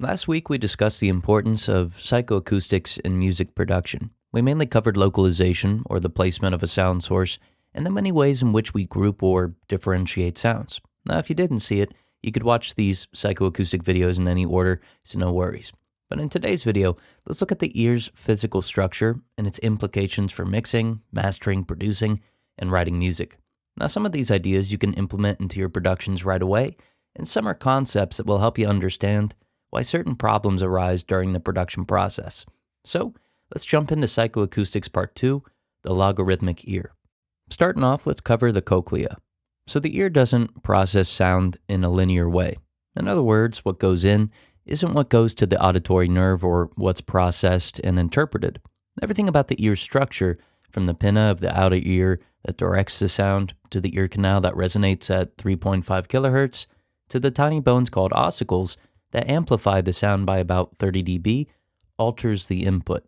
Last week, we discussed the importance of psychoacoustics in music production. We mainly covered localization, or the placement of a sound source, and the many ways in which we group or differentiate sounds. Now, if you didn't see it, you could watch these psychoacoustic videos in any order, so no worries. But in today's video, let's look at the ear's physical structure and its implications for mixing, mastering, producing, and writing music. Now, some of these ideas you can implement into your productions right away, and some are concepts that will help you understand why certain problems arise during the production process. So, let's jump into Psychoacoustics Part 2, the logarithmic ear. Starting off, let's cover the cochlea. So the ear doesn't process sound in a linear way. In other words, what goes in isn't what goes to the auditory nerve or what's processed and interpreted. Everything about the ear's structure, from the pinna of the outer ear that directs the sound, to the ear canal that resonates at 3.5 kilohertz, to the tiny bones called ossicles that amplify the sound by about 30 dB, alters the input.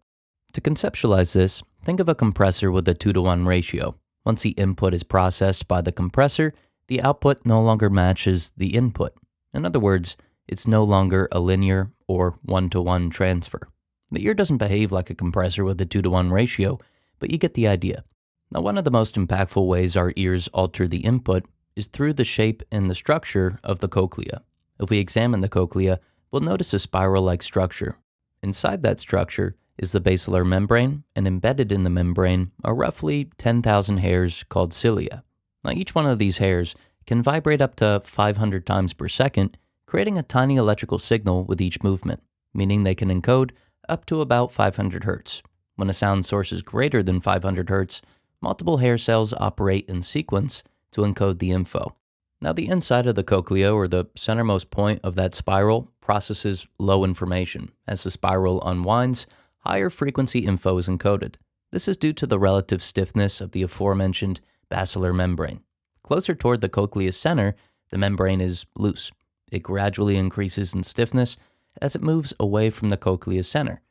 To conceptualize this, think of a compressor with a 2-to-1 ratio. Once the input is processed by the compressor, the output no longer matches the input. In other words, it's no longer a linear or 1-to-1 transfer. The ear doesn't behave like a compressor with a 2-to-1 ratio, but you get the idea. Now, one of the most impactful ways our ears alter the input is through the shape and the structure of the cochlea. If we examine the cochlea, we'll notice a spiral-like structure. Inside that structure is the basilar membrane, and embedded in the membrane are roughly 10,000 hairs called cilia. Now, each one of these hairs can vibrate up to 500 times per second, creating a tiny electrical signal with each movement, meaning they can encode up to about 500 hertz. When a sound source is greater than 500 hertz, multiple hair cells operate in sequence to encode the info. Now, the inside of the cochlea, or the centermost point of that spiral, processes low information. As the spiral unwinds, higher frequency info is encoded. This is due to the relative stiffness of the aforementioned basilar membrane. Closer toward the cochlea's center, the membrane is loose. It gradually increases in stiffness as it moves away from the cochlea's center.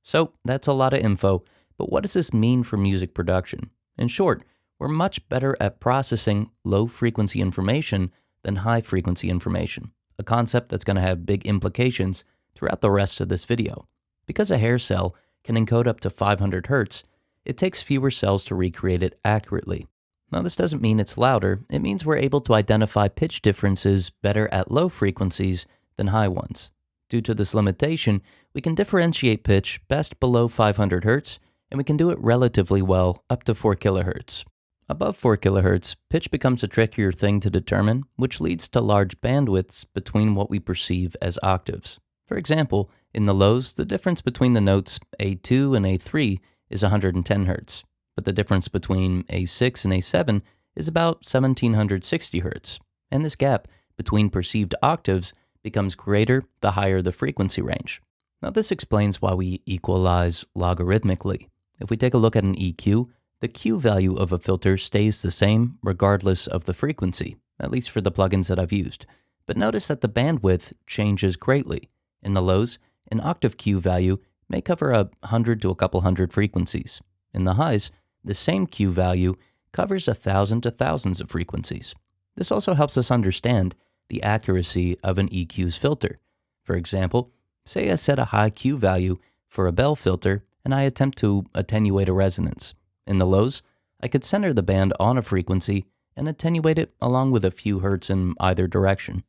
So, that's a lot of info, but what does this mean for music production? In short, we're much better at processing low-frequency information than high-frequency information, a concept that's going to have big implications throughout the rest of this video. Because a hair cell can encode up to 500 hertz, it takes fewer cells to recreate it accurately. Now, this doesn't mean it's louder. It means we're able to identify pitch differences better at low frequencies than high ones. Due to this limitation, we can differentiate pitch best below 500 hertz, and we can do it relatively well up to 4 kilohertz. Above 4 kilohertz, pitch becomes a trickier thing to determine, which leads to large bandwidths between what we perceive as octaves. For example, in the lows, the difference between the notes A2 and A3 is 110 hertz, but the difference between A6 and A7 is about 1760 hertz, and this gap between perceived octaves becomes greater the higher the frequency range. Now, this explains why we equalize logarithmically. If we take a look at an EQ, the Q value of a filter stays the same regardless of the frequency, at least for the plugins that I've used. But notice that the bandwidth changes greatly. In the lows, an octave Q value may cover 100 to a couple hundred frequencies. In the highs, the same Q value covers 1,000 to thousands of frequencies. This also helps us understand the accuracy of an EQ's filter. For example, say I set a high Q value for a bell filter and I attempt to attenuate a resonance. In the lows, I could center the band on a frequency and attenuate it along with a few hertz in either direction.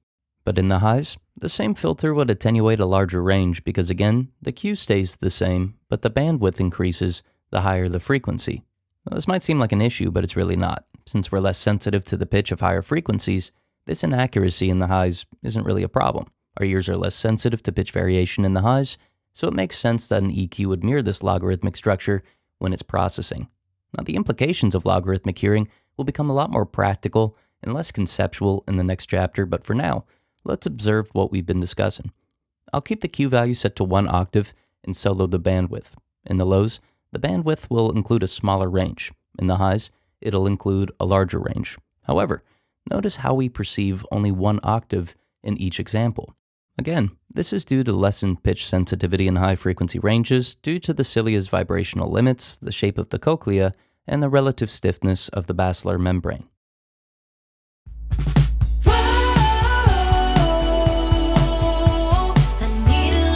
But in the highs, the same filter would attenuate a larger range because, again, the Q stays the same, but the bandwidth increases the higher the frequency. Now, this might seem like an issue, but it's really not. Since we're less sensitive to the pitch of higher frequencies, this inaccuracy in the highs isn't really a problem. Our ears are less sensitive to pitch variation in the highs, so it makes sense that an EQ would mirror this logarithmic structure when it's processing. Now, the implications of logarithmic hearing will become a lot more practical and less conceptual in the next chapter, but for now, let's observe what we've been discussing. I'll keep the Q value set to 1 octave and solo the bandwidth. In the lows, the bandwidth will include a smaller range. In the highs, it'll include a larger range. However, notice how we perceive only 1 octave in each example. Again, this is due to lessened pitch sensitivity in high-frequency ranges due to the cilia's vibrational limits, the shape of the cochlea, and the relative stiffness of the basilar membrane. I need a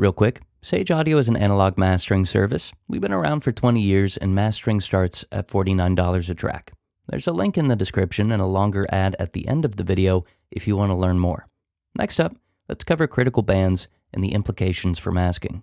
Real quick, Sage Audio is an analog mastering service. We've been around for 20 years and mastering starts at $49 a track. There's a link in the description and a longer ad at the end of the video if you want to learn more. Next up, let's cover critical bands and the implications for masking.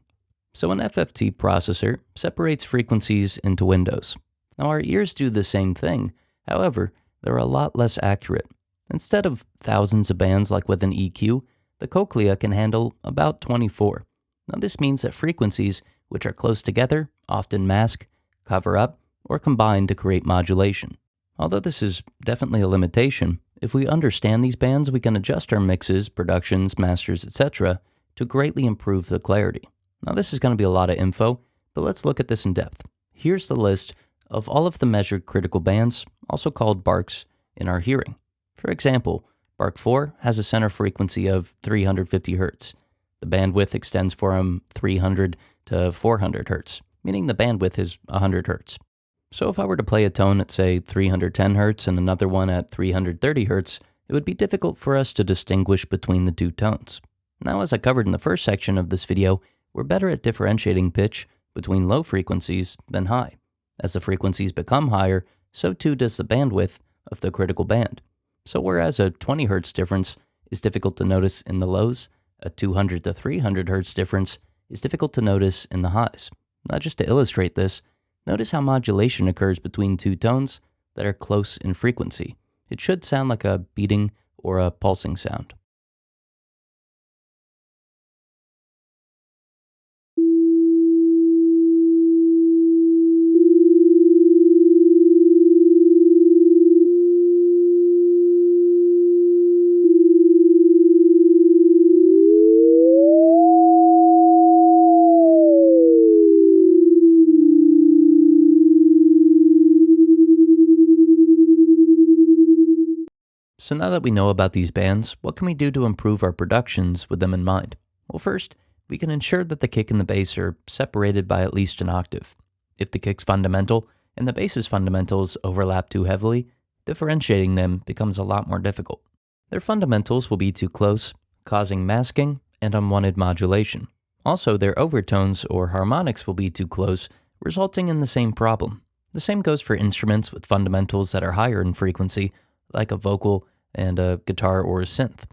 So an FFT processor separates frequencies into windows. Now our ears do the same thing, however, they're a lot less accurate. Instead of thousands of bands like with an EQ, the cochlea can handle about 24. Now this means that frequencies which are close together often mask, cover up, or combine to create modulation. Although this is definitely a limitation, if we understand these bands, we can adjust our mixes, productions, masters, etc. to greatly improve the clarity. Now this is going to be a lot of info, but let's look at this in depth. Here's the list of all of the measured critical bands, also called barks, in our hearing. For example, bark 4 has a center frequency of 350 Hz. The bandwidth extends from 300 to 400 Hz, meaning the bandwidth is 100 Hz. So if I were to play a tone at, say, 310 Hz and another one at 330 Hz, it would be difficult for us to distinguish between the two tones. Now, as I covered in the first section of this video, we're better at differentiating pitch between low frequencies than high. As the frequencies become higher, so too does the bandwidth of the critical band. So whereas a 20 Hz difference is difficult to notice in the lows, a 200 to 300 Hz difference is difficult to notice in the highs. Now just to illustrate this, notice how modulation occurs between two tones that are close in frequency. It should sound like a beating or a pulsing sound. So now that we know about these bands, what can we do to improve our productions with them in mind? Well, first, we can ensure that the kick and the bass are separated by at least an octave. If the kick's fundamental and the bass's fundamentals overlap too heavily, differentiating them becomes a lot more difficult. Their fundamentals will be too close, causing masking and unwanted modulation. Also, their overtones or harmonics will be too close, resulting in the same problem. The same goes for instruments with fundamentals that are higher in frequency, like a vocal and a guitar or a synth.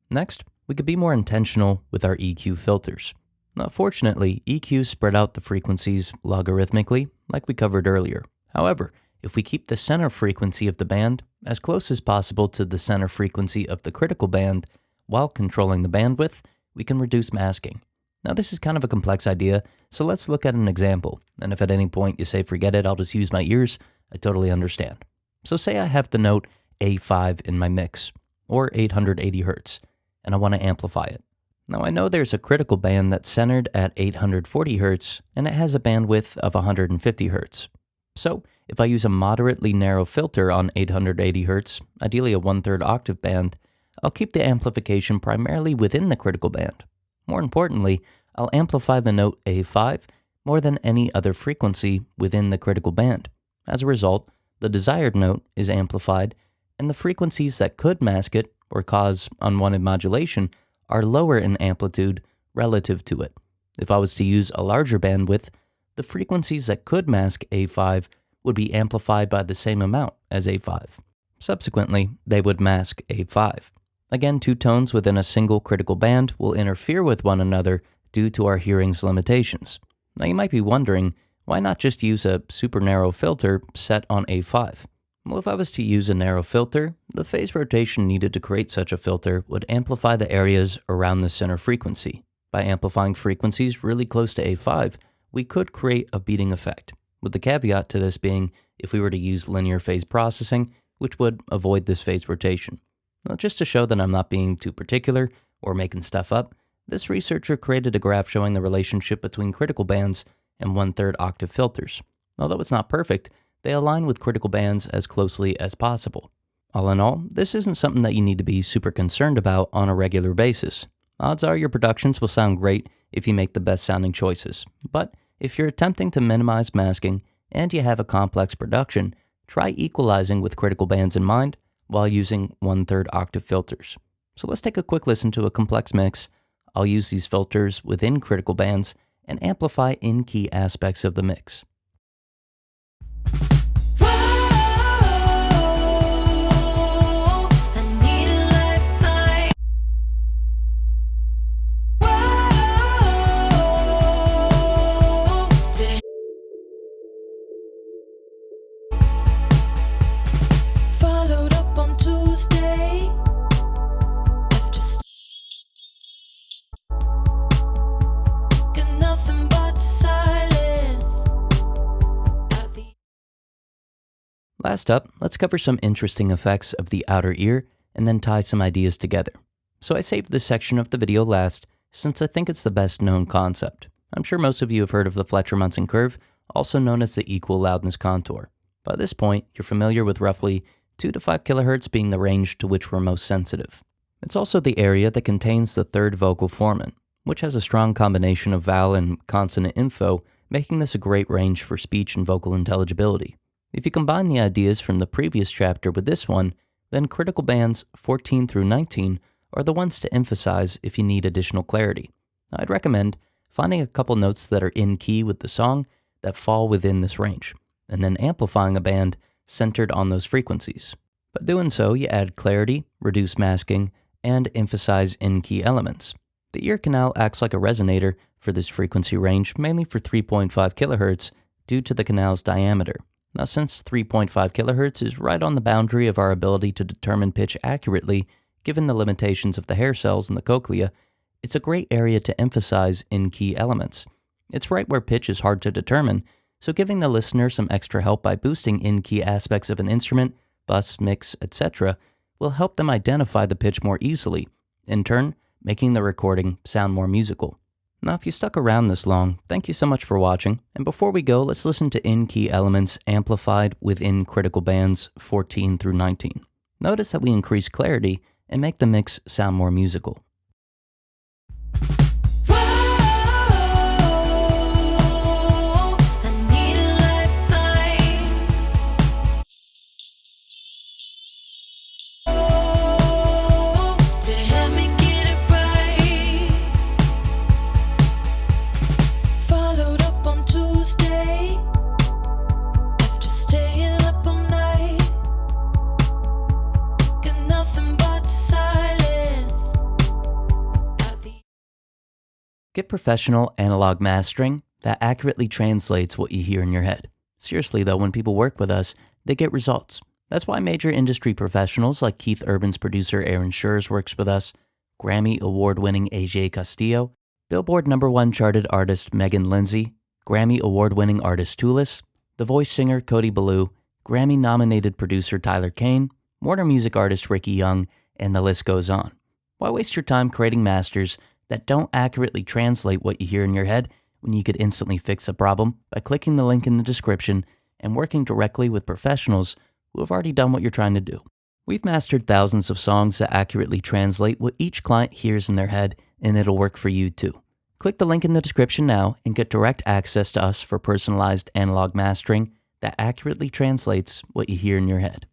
Next, we could be more intentional with our EQ filters. Now, fortunately, EQs spread out the frequencies logarithmically, like we covered earlier. However, if we keep the center frequency of the band as close as possible to the center frequency of the critical band while controlling the bandwidth, we can reduce masking. Now, this is kind of a complex idea, so let's look at an example. And if at any point you say, forget it, I'll just use my ears, I totally understand. So say I have the note A5 in my mix, or 880 Hz, and I want to amplify it. Now I know there's a critical band that's centered at 840 Hz, and it has a bandwidth of 150 Hz. So if I use a moderately narrow filter on 880 Hz, ideally a 1/3 octave band, I'll keep the amplification primarily within the critical band. More importantly, I'll amplify the note A5 more than any other frequency within the critical band. As a result, the desired note is amplified, and the frequencies that could mask it or cause unwanted modulation are lower in amplitude relative to it. If I was to use a larger bandwidth, the frequencies that could mask A5 would be amplified by the same amount as A5. Subsequently, they would mask A5. Again, two tones within a single critical band will interfere with one another due to our hearing's limitations. Now you might be wondering, why not just use a super narrow filter set on A5? Well, if I was to use a narrow filter, the phase rotation needed to create such a filter would amplify the areas around the center frequency. By amplifying frequencies really close to A5, we could create a beating effect, with the caveat to this being if we were to use linear phase processing, which would avoid this phase rotation. Now, just to show that I'm not being too particular or making stuff up, this researcher created a graph showing the relationship between critical bands and 1/3 octave filters. Although it's not perfect, they align with critical bands as closely as possible. All in all, this isn't something that you need to be super concerned about on a regular basis. Odds are your productions will sound great if you make the best sounding choices. But if you're attempting to minimize masking and you have a complex production, try equalizing with critical bands in mind while using 1/3 octave filters. So let's take a quick listen to a complex mix I'll use these filters within critical bands and amplify in-key aspects of the mix. Last up, let's cover some interesting effects of the outer ear and then tie some ideas together. So I saved this section of the video last since I think it's the best known concept. I'm sure most of you have heard of the Fletcher-Munson curve, also known as the equal loudness contour. By this point, you're familiar with roughly 2 to 5 kHz being the range to which we're most sensitive. It's also the area that contains the third vocal formant, which has a strong combination of vowel and consonant info, making this a great range for speech and vocal intelligibility. If you combine the ideas from the previous chapter with this one, then critical bands 14 through 19 are the ones to emphasize if you need additional clarity. I'd recommend finding a couple notes that are in key with the song that fall within this range, and then amplifying a band centered on those frequencies. By doing so, you add clarity, reduce masking, and emphasize in-key elements. The ear canal acts like a resonator for this frequency range, mainly for 3.5 kHz due to the canal's diameter. Now, since 3.5 kHz is right on the boundary of our ability to determine pitch accurately, given the limitations of the hair cells in the cochlea, it's a great area to emphasize in-key elements. It's right where pitch is hard to determine, so giving the listener some extra help by boosting in-key aspects of an instrument, bus, mix, etc., will help them identify the pitch more easily, in turn, making the recording sound more musical. Now, if you stuck around this long, thank you so much for watching, and before we go, let's listen to in-key elements amplified within critical bands 14 through 19. Notice that we increase clarity and make the mix sound more musical. Get professional analog mastering that accurately translates what you hear in your head. Seriously though, when people work with us, they get results. That's why major industry professionals like Keith Urban's producer Aaron Schurz works with us, Grammy award-winning AJ Castillo, Billboard #1 charted artist Megan Lindsay, Grammy award-winning artist Tulis, The Voice singer Cody Ballou, Grammy-nominated producer Tyler Kane, Warner Music artist Ricky Young, and the list goes on. Why waste your time creating masters that don't accurately translate what you hear in your head when you could instantly fix a problem by clicking the link in the description and working directly with professionals who have already done what you're trying to do. We've mastered thousands of songs that accurately translate what each client hears in their head, and it'll work for you too. Click the link in the description now and get direct access to us for personalized analog mastering that accurately translates what you hear in your head.